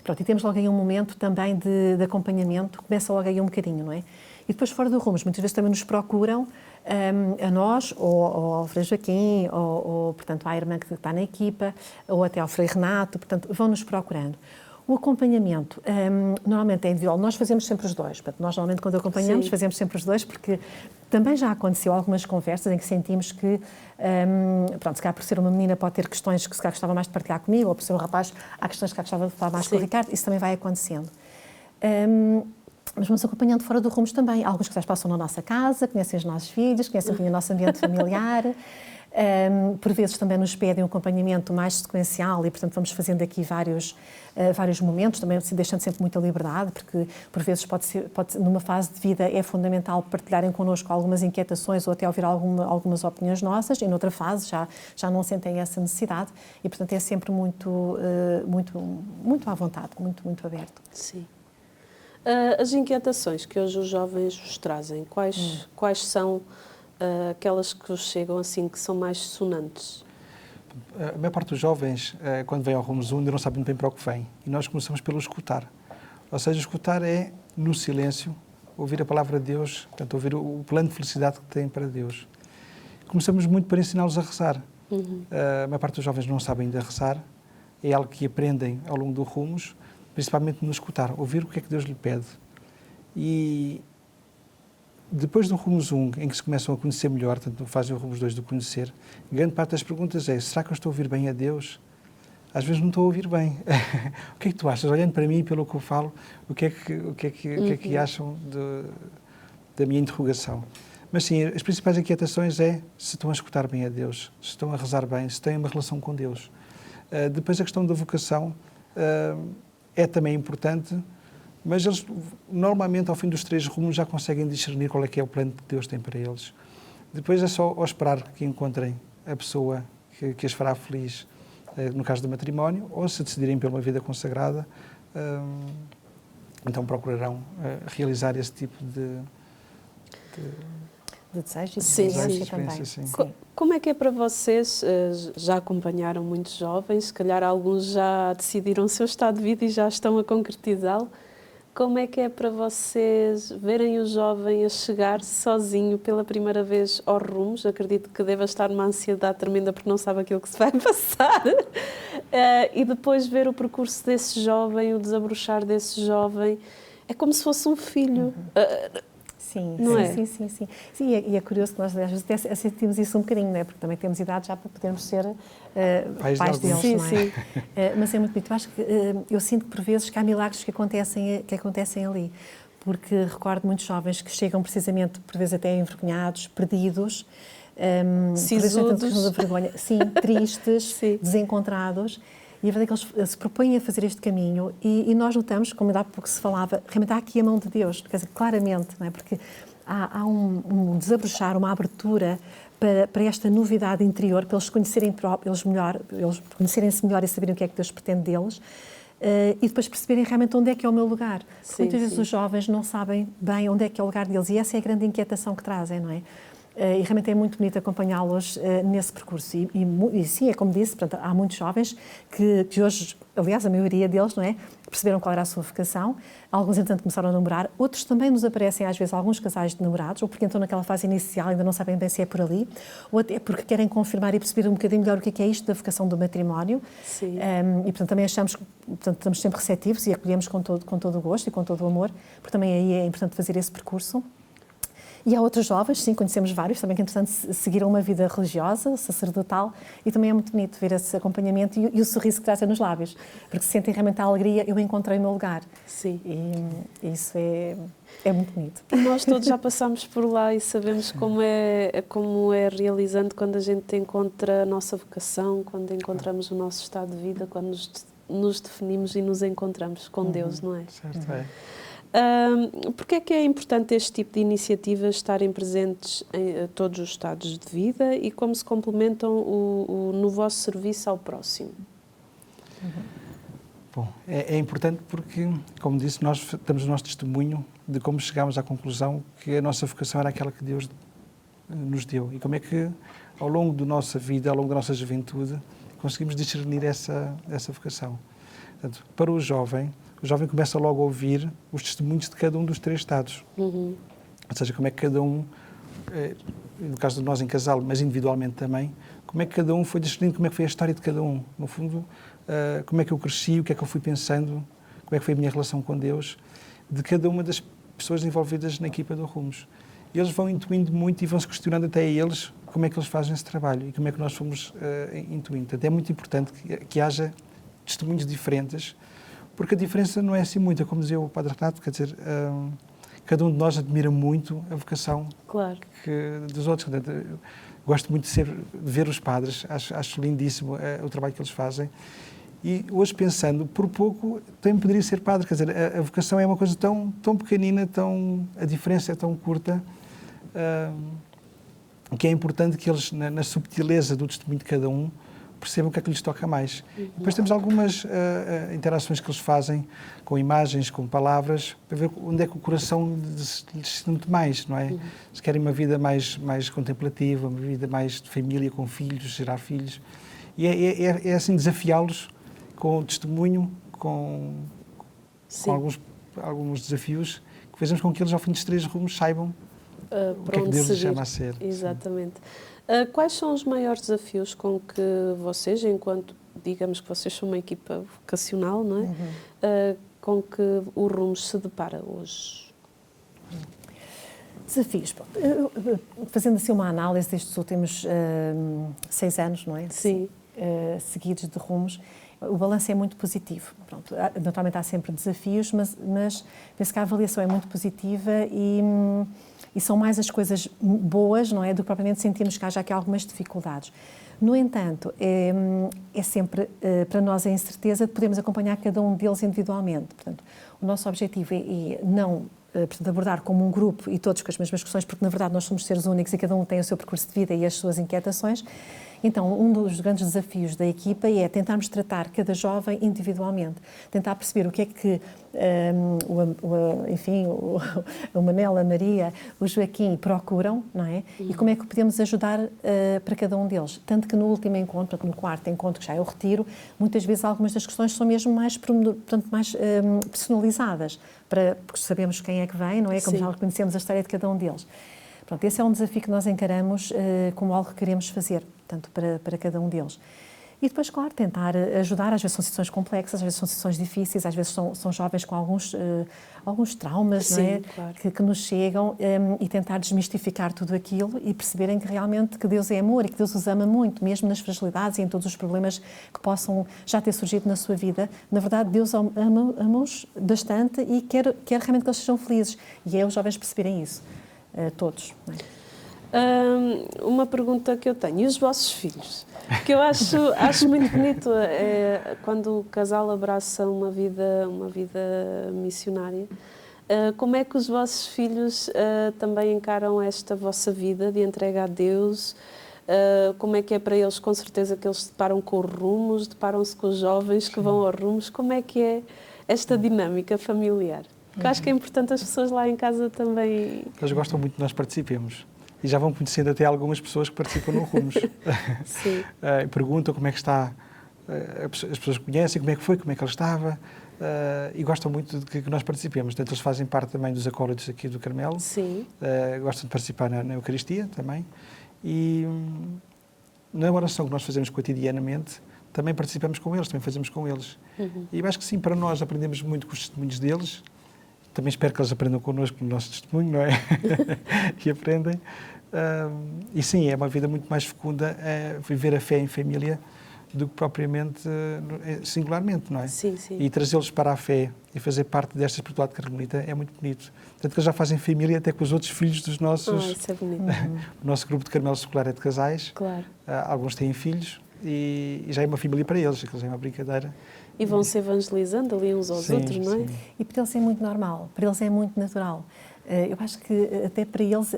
Pronto, e temos logo aí um momento também de acompanhamento, começa logo aí um bocadinho, não é? E depois, fora do Rumos, muitas vezes também nos procuram a nós, ou ao Frei Joaquim, ou, portanto, à irmã que está na equipa, ou até ao Frei Renato, portanto, vão-nos procurando. O acompanhamento, normalmente é individual, nós fazemos sempre os dois. Portanto, nós, normalmente, quando acompanhamos, fazemos sempre os dois, porque também já aconteceu algumas conversas em que sentimos que, pronto, se calhar por ser uma menina pode ter questões que se calhar gostava mais de partilhar comigo, ou por ser um rapaz, há questões que gostava de falar mais com o Ricardo, isso também vai acontecendo. Mas vamos acompanhando fora do Rumos também. Alguns casais passam na nossa casa, conhecem os nossos filhos, conhecem o nosso ambiente familiar. Por vezes também nos pedem um acompanhamento mais sequencial e, portanto, vamos fazendo aqui vários momentos, também deixando sempre muita liberdade, porque por vezes pode ser, numa fase de vida é fundamental partilharem connosco algumas inquietações ou até ouvir algumas opiniões nossas, e noutra fase já não sentem essa necessidade e, portanto, é sempre muito à vontade, muito aberto. Sim. As inquietações que hoje os jovens vos trazem, quais são aquelas que vos chegam assim, que são mais sonantes? A maior parte dos jovens, quando vem ao Rumos 1, ainda não sabem muito bem para o que vem. E nós começamos pelo escutar. Ou seja, escutar é, no silêncio, ouvir a palavra de Deus, portanto, ouvir o plano de felicidade que tem para Deus. Começamos muito para ensiná-los a rezar. A maior parte dos jovens não sabem ainda rezar. É algo que aprendem ao longo do Rumos, principalmente no escutar, ouvir o que é que Deus lhe pede. E depois do Rumos 1, em que se começam a conhecer melhor, tanto fazem o Rumos 2 do conhecer, grande parte das perguntas é, será que eu estou a ouvir bem a Deus? Às vezes não estou a ouvir bem. O que é que tu achas? Olhando para mim e pelo que eu falo, o que é que acham da minha interrogação? Mas sim, as principais inquietações é se estão a escutar bem a Deus, se estão a rezar bem, se têm uma relação com Deus. Depois a questão da vocação é também importante, mas eles normalmente ao fim dos 3 rumos já conseguem discernir qual é que é o plano que Deus tem para eles. Depois é só ao esperar que encontrem a pessoa que as fará feliz, no caso do matrimónio, ou se decidirem por uma vida consagrada, então procurarão realizar esse tipo de desejo e de Sim, experiência sim. também. Sim. Como é que é para vocês? Já acompanharam muitos jovens, se calhar alguns já decidiram o seu estado de vida e já estão a concretizá-lo. Como é que é para vocês verem o jovem a chegar sozinho pela primeira vez aos Rumos? Acredito que deva estar numa ansiedade tremenda porque não sabe aquilo que se vai passar. E depois ver o percurso desse jovem, o desabrochar desse jovem. É como se fosse um filho. Sim, não é? Sim, e é curioso que nós às vezes até sentimos isso um bocadinho, não é? Porque também temos idade já para podermos ser pais deles, sim, não é? sim. Mas é muito bonito. Eu acho que eu sinto que por vezes que há milagres que acontecem ali, porque recordo muitos jovens que chegam precisamente, por vezes até envergonhados, perdidos, Sisudos. vergonha, sim, tristes, Sim. desencontrados. E a verdade é que eles se propõem a fazer este caminho e nós notamos, como há pouco se falava, realmente há aqui a mão de Deus, quer dizer, claramente, não é? Porque há um desabrochar, uma abertura para esta novidade interior, para eles se conhecerem eles conhecerem-se melhor e saberem o que é que Deus pretende deles, e depois perceberem realmente onde é que é o meu lugar. Muitas vezes os jovens não sabem bem onde é que é o lugar deles e essa é a grande inquietação que trazem, não é? E realmente é muito bonito acompanhá-los nesse percurso. E sim, é como disse, portanto, há muitos jovens que hoje, aliás, a maioria deles, não é, perceberam qual era a sua vocação. Alguns, entretanto, começaram a namorar. Outros também nos aparecem, às vezes, alguns casais de namorados, ou porque estão naquela fase inicial, ainda não sabem bem se é por ali, ou até porque querem confirmar e perceber um bocadinho melhor o que é isto da vocação do matrimónio. Sim. E, portanto, também achamos que, portanto, estamos sempre receptivos e acolhemos com todo o gosto e com todo o amor, porque também aí é importante fazer esse percurso. E há outros jovens, sim, conhecemos vários, também que, entretanto, seguiram uma vida religiosa, sacerdotal, e também é muito bonito ver esse acompanhamento e o sorriso que trazem nos lábios, porque sentem realmente a alegria, eu encontrei o meu lugar. Sim. E isso é muito bonito. Nós todos já passamos por lá e sabemos como é realizante quando a gente encontra a nossa vocação, quando encontramos o nosso estado de vida, quando nos definimos e nos encontramos com Deus, não é? Certo, é. Porque é que é importante este tipo de iniciativas estarem presentes em todos os estados de vida e como se complementam no vosso serviço ao próximo? Bom, é importante porque, como disse, nós damos o nosso testemunho de como chegámos à conclusão que a nossa vocação era aquela que Deus nos deu e como é que, ao longo da nossa vida, ao longo da nossa juventude, conseguimos discernir essa vocação. Portanto, para o jovem começa logo a ouvir os testemunhos de cada um dos 3 estados. Ou seja, como é que cada um, no caso de nós em casal, mas individualmente também, como é que cada um foi discernindo, como é que foi a história de cada um. No fundo, como é que eu cresci, o que é que eu fui pensando, como é que foi a minha relação com Deus, de cada uma das pessoas envolvidas na equipa do Rumos. E eles vão intuindo muito e vão-se questionando até a eles como é que eles fazem esse trabalho e como é que nós fomos intuindo. Portanto, é muito importante que haja testemunhos diferentes, porque a diferença não é assim muita, como dizia o Padre Renato, quer dizer, cada um de nós admira muito a vocação dos outros. Portanto, gosto muito de ver os padres, acho lindíssimo o trabalho que eles fazem. E hoje pensando, por pouco, também poderia ser padre, quer dizer, a vocação é uma coisa tão pequenina, a diferença é tão curta, que é importante que eles, na subtileza do testemunho de cada um, percebam o que é que lhes toca mais. Depois temos algumas interações que eles fazem com imagens, com palavras, para ver onde é que o coração lhes sente mais, não é? Se querem uma vida mais contemplativa, uma vida mais de família, com filhos, gerar filhos. E é assim, desafiá-los com o testemunho, com alguns desafios, que fazemos com que eles, ao fim dos 3 rumos, saibam o que é que Deus lhes chama a ser. Exatamente. Quais são os maiores desafios com que vocês, enquanto, digamos que vocês são uma equipa vocacional, não é? Com que o Rumos se depara hoje? Desafios. Fazendo assim uma análise destes últimos 6 anos, não é? Sim. Seguidos de Rumos, o balanço é muito positivo. Pronto, naturalmente há sempre desafios, mas penso que a avaliação é muito positiva e são mais as coisas boas, não é, do que propriamente sentirmos que haja aqui algumas dificuldades. No entanto, é sempre para nós a incerteza de podermos acompanhar cada um deles individualmente. Portanto, o nosso objetivo é não abordar como um grupo e todos com as mesmas questões, porque na verdade nós somos seres únicos e cada um tem o seu percurso de vida e as suas inquietações. Então, um dos grandes desafios da equipa é tentarmos tratar cada jovem individualmente, tentar perceber o que é que o Manel, a Maria, o Joaquim procuram, não é? E como é que podemos ajudar para cada um deles. Tanto que no último encontro, no 4º encontro, que já é o retiro, muitas vezes algumas das questões são mesmo mais personalizadas, porque sabemos quem é que vem, não é? Como já reconhecemos a história de cada um deles. Pronto, esse é um desafio que nós encaramos como algo que queremos fazer, tanto para cada um deles. E depois, claro, tentar ajudar, às vezes são situações complexas, às vezes são situações difíceis, às vezes são jovens com alguns traumas, sim, não é? Claro. Que nos chegam e tentar desmistificar tudo aquilo e perceberem que realmente que Deus é amor e que Deus os ama muito, mesmo nas fragilidades e em todos os problemas que possam já ter surgido na sua vida. Na verdade, Deus ama-os bastante e quer realmente que eles sejam felizes. E é os jovens perceberem isso. Todos. Não é? Uma pergunta que eu tenho, e os vossos filhos? Que eu acho muito bonito quando o casal abraça uma vida missionária. Como é que os vossos filhos também encaram esta vossa vida de entrega a Deus? Como é que é para eles? Com certeza que eles se deparam com os Rumos, deparam-se com os jovens que vão aos Rumos. Como é que é esta dinâmica familiar? Porque acho que é importante as pessoas lá em casa também... Eles gostam muito que nós participemos. e já vão conhecendo até algumas pessoas que participam no Rumos. Sim. Perguntam como é que está, as pessoas conhecem, como é que foi, como é que ele estava, e gostam muito de que nós participemos. Portanto, eles fazem parte também dos acólitos aqui do Carmelo. Sim. Gostam de participar na Eucaristia também. E na oração que nós fazemos cotidianamente, também participamos com eles, também fazemos com eles. E eu acho que sim, para nós aprendemos muito com os testemunhos deles. Também espero que eles aprendam connosco no nosso testemunho, não é? E aprendem. E sim, é uma vida muito mais fecunda viver a fé em família do que propriamente singularmente, não é? Sim, sim. E trazê-los para a fé e fazer parte desta espiritualidade carmelita é muito bonito. Tanto que eles já fazem família até com os outros filhos dos nossos... Isso é bonito. O nosso grupo de Carmelo Secular é de casais. Claro. Alguns têm filhos e já é uma família para eles, aquilo já é uma brincadeira. E vão-se evangelizando ali uns aos outros, não é? Sim. E para eles é muito normal, para eles é muito natural. Eu acho que até para eles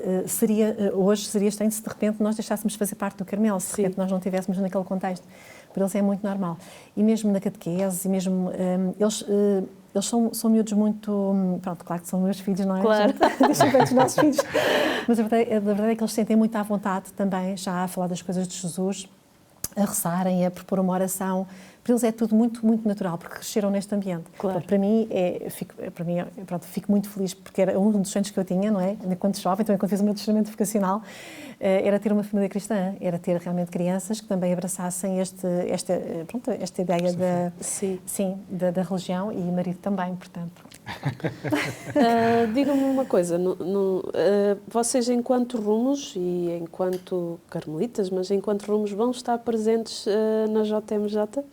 hoje seria estranho se de repente nós deixássemos fazer parte do Carmelo, se de repente nós não estivéssemos naquele contexto. Para eles é muito normal. E mesmo na catequese, e mesmo eles são miúdos muito... Pronto, claro que são meus filhos, não é? Claro. Deixam bem os nossos filhos. Mas a verdade é que eles se sentem muito à vontade também, já a falar das coisas de Jesus, a rezarem, a propor uma oração. Para eles é tudo muito, muito natural, porque cresceram neste ambiente. Claro. Para mim, fico muito feliz, porque era um dos sonhos que eu tinha, não é? Enquanto jovem, também quando fiz o meu treinamento vocacional, era ter uma família cristã, era ter realmente crianças que também abraçassem esta ideia da religião, e marido também, portanto. Diga-me uma coisa, vocês enquanto Rumos e enquanto carmelitas, mas enquanto Rumos, vão estar presentes na JMJ?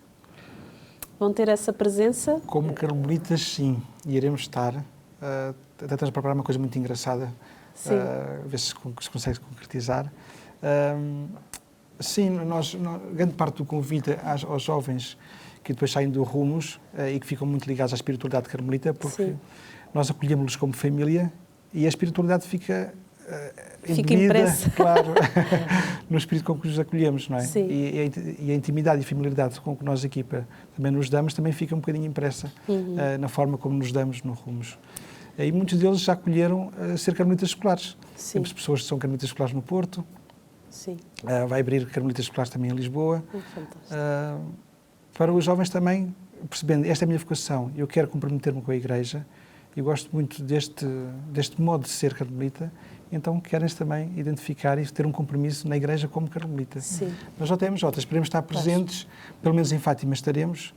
Vão ter essa presença? Como carmelitas, sim, iremos estar. Até estamos a preparar uma coisa muito engraçada, ver se consegue concretizar. Sim, grande parte do convite aos jovens que depois saem do Rumos e que ficam muito ligados à espiritualidade carmelita, porque nós acolhemos-los como família e a espiritualidade fica impressa, claro, no espírito com que os acolhemos, não é? Sim. E a intimidade e familiaridade com que nós aqui também nos damos também fica um bocadinho impressa na forma como nos damos no Rumos. E muitos deles já acolheram ser carmelitas seculares. Temos pessoas que são carmelitas seculares no Porto. Sim. Vai abrir carmelitas seculares também em Lisboa. Fantástico. Para os jovens também, percebendo, esta é a minha vocação, eu quero comprometer-me com a Igreja, eu gosto muito deste modo de ser carmelita, então querem-se também identificar e ter um compromisso na Igreja como carmelita. Sim. Nós já temos, esperemos estar presentes, pelo menos em Fátima estaremos,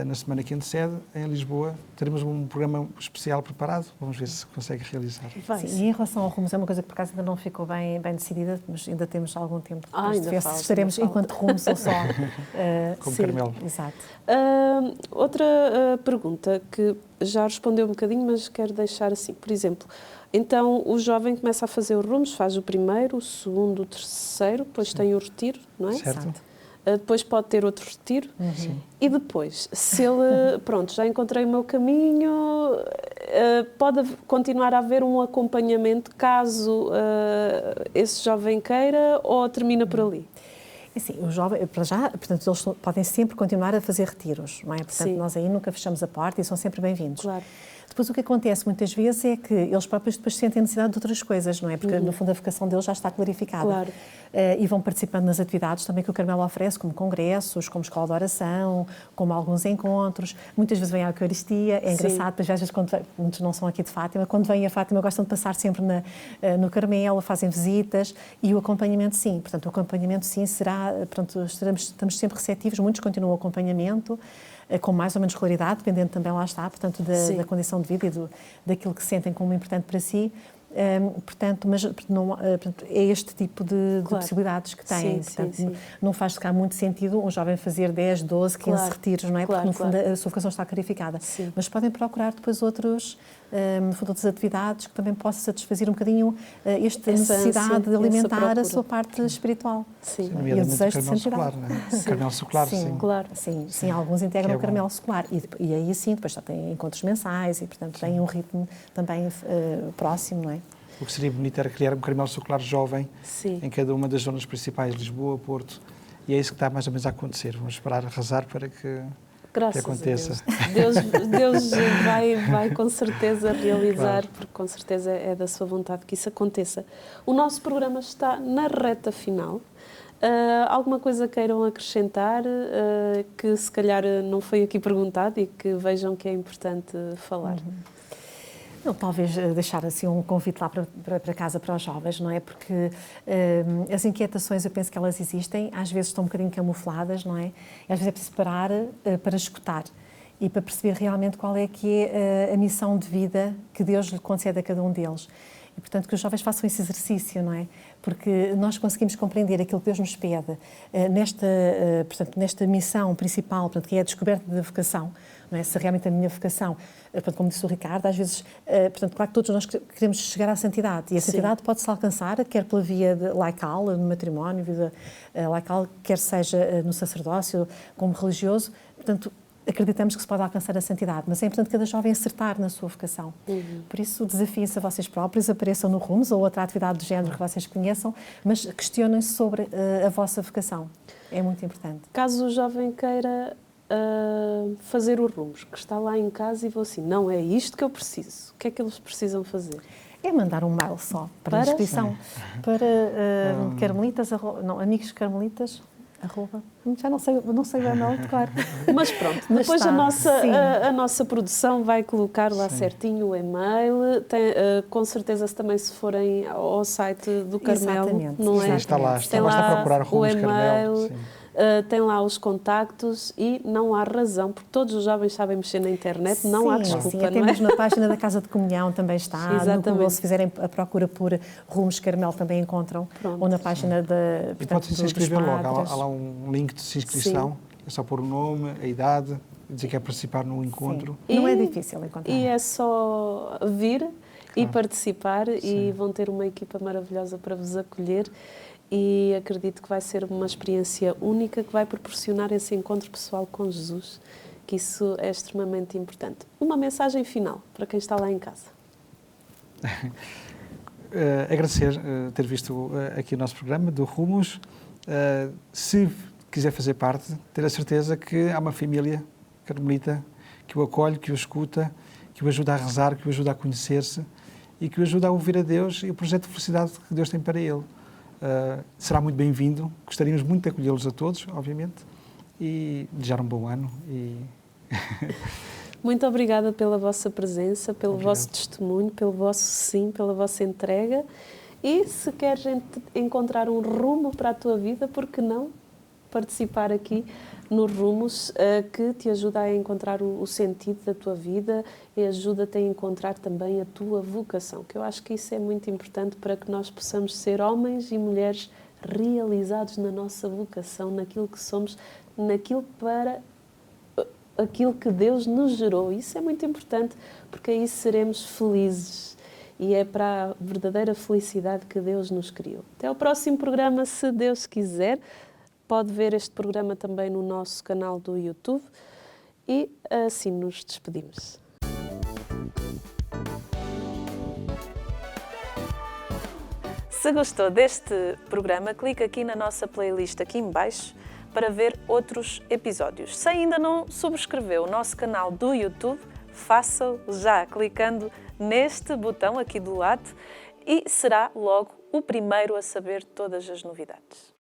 na semana que antecede, em Lisboa, teremos um programa especial preparado, vamos ver se consegue realizar. Sim, e em relação ao Rumos, é uma coisa que por acaso ainda não ficou bem decidida, mas ainda temos algum tempo. Ainda falta, estaremos enquanto Rumos ou só. Como Carmelo. Exato. Outra pergunta que já respondeu um bocadinho, mas quero deixar assim, por exemplo, então o jovem começa a fazer os Rumos, faz o primeiro, o segundo, o terceiro, depois tem o retiro, não é? Certo. Exato. Depois pode ter outro retiro. E depois, se ele, pronto, já encontrei o meu caminho, pode continuar a haver um acompanhamento caso esse jovem queira, ou termina por ali? Sim, o jovem, para já, portanto, eles podem sempre continuar a fazer retiros, não é? Portanto, nós aí nunca fechamos a porta e são sempre bem-vindos. Claro. Depois o que acontece muitas vezes é que eles próprios depois sentem a necessidade de outras coisas, não é? Porque no fundo a vocação deles já está clarificada. Claro. E vão participando nas atividades também que o Carmelo oferece, como congressos, como escola de oração, como alguns encontros. Muitas vezes vêm à Eucaristia, é engraçado, às vezes muitos não são aqui de Fátima, quando vêm a Fátima gostam de passar sempre no Carmelo, fazem visitas e o acompanhamento sim. Portanto, o acompanhamento sim será, pronto, estamos sempre receptivos, muitos continuam o acompanhamento, com mais ou menos regularidade, dependendo também, lá está, portanto, da condição de vida e daquilo que sentem como importante para si. Portanto, mas não, é este tipo de possibilidades que têm. Portanto, não faz cá muito sentido um jovem fazer 10, 12, 15 retiros, não é? Porque, no fundo, a sua vocação está clarificada. Mas podem procurar depois outras atividades que também possam satisfazer um bocadinho esta necessidade de alimentar a sua parte espiritual. Sim. E o desejo de santidade. Carmelo Secular, sim. Claro. Sim, alguns integram o Carmelo Secular. E aí sim, depois já têm encontros mensais e, portanto, têm um ritmo também próximo, não é? O que seria bonito era criar um Carmelo Secular jovem em cada uma das zonas principais, Lisboa, Porto, e é isso que está mais ou menos a acontecer. Vamos esperar, rezar para que Graças que aconteça. a Deus. Deus vai com certeza realizar, porque com certeza é da sua vontade que isso aconteça. O nosso programa está na reta final. Alguma coisa queiram acrescentar que se calhar não foi aqui perguntado e que vejam que é importante falar? Não, talvez deixar assim um convite lá para casa para os jovens, não é? Porque as inquietações, eu penso que elas existem, às vezes estão um bocadinho camufladas, não é? E às vezes é preciso parar para escutar e para perceber realmente qual é que é a missão de vida que Deus lhe concede a cada um deles. E, portanto, que os jovens façam esse exercício, não é? Porque nós conseguimos compreender aquilo que Deus nos pede nesta missão principal, portanto, que é a descoberta da vocação, não é? Se realmente a minha vocação, portanto, como disse o Ricardo, às vezes, portanto, claro que todos nós queremos chegar à santidade, e a santidade pode-se alcançar, quer pela via laical, no matrimónio, vida laical, quer seja no sacerdócio, como religioso, portanto, acreditamos que se pode alcançar a santidade, mas é importante cada jovem acertar na sua vocação. Por isso, desafiem-se a vocês próprios, apareçam no Rumos ou outra atividade do género que vocês conheçam, mas questionem-se sobre a vossa vocação. É muito importante. Caso o jovem queira fazer o Rumos, que está lá em casa e vou assim, não é isto que eu preciso, o que é que eles precisam fazer? É mandar um mail só para a inscrição, para carmelitas, não, amigos carmelitas, arroba, já não sei o e-mail, claro. Mas pronto, depois a nossa produção vai colocar lá certinho o e-mail, com certeza também se forem ao site do Carmelo, não é? Está lá, tem lá basta procurar o e-mail, Carmelo, tem lá os contactos e não há razão, porque todos os jovens sabem mexer na internet, não há desculpa, sim, não até é? mesmo na página da Casa de Comunhão também está, Exatamente. no Google, se fizerem a procura por Rumos Carmelo também encontram, ou na página da, e pode se inscrever logo, há lá um link de inscrição, é só pôr o nome, a idade, dizer que é participar no encontro. Não é difícil encontrar. E é só vir e participar e vão ter uma equipa maravilhosa para vos acolher. E acredito que vai ser uma experiência única que vai proporcionar esse encontro pessoal com Jesus, que isso é extremamente importante. Uma mensagem final para quem está lá em casa. Agradecer ter visto aqui o nosso programa do Rumos. Se quiser fazer parte, ter a certeza que há uma família carmelita que o acolhe, que o escuta, que o ajuda a rezar, que o ajuda a conhecer-se e que o ajuda a ouvir a Deus e o projeto de felicidade que Deus tem para ele. Será muito bem-vindo, gostaríamos muito de acolhê-los a todos, obviamente, e desejar um bom ano. Muito obrigada pela vossa presença, pelo vosso testemunho, pelo vosso sim, pela vossa entrega. E se queres encontrar um rumo para a tua vida, por que não participar aqui no Rumos, que te ajuda a encontrar o sentido da tua vida e ajuda-te a encontrar também a tua vocação, que eu acho que isso é muito importante para que nós possamos ser homens e mulheres realizados na nossa vocação, naquilo que somos, naquilo para aquilo que Deus nos gerou. Isso é muito importante, porque aí seremos felizes e é para a verdadeira felicidade que Deus nos criou. Até ao próximo programa, se Deus quiser. Pode ver este programa também no nosso canal do YouTube e assim nos despedimos. Se gostou deste programa, clique aqui na nossa playlist aqui em baixo para ver outros episódios. Se ainda não subscreveu o nosso canal do YouTube, faça-o já clicando neste botão aqui do lado e será logo o primeiro a saber todas as novidades.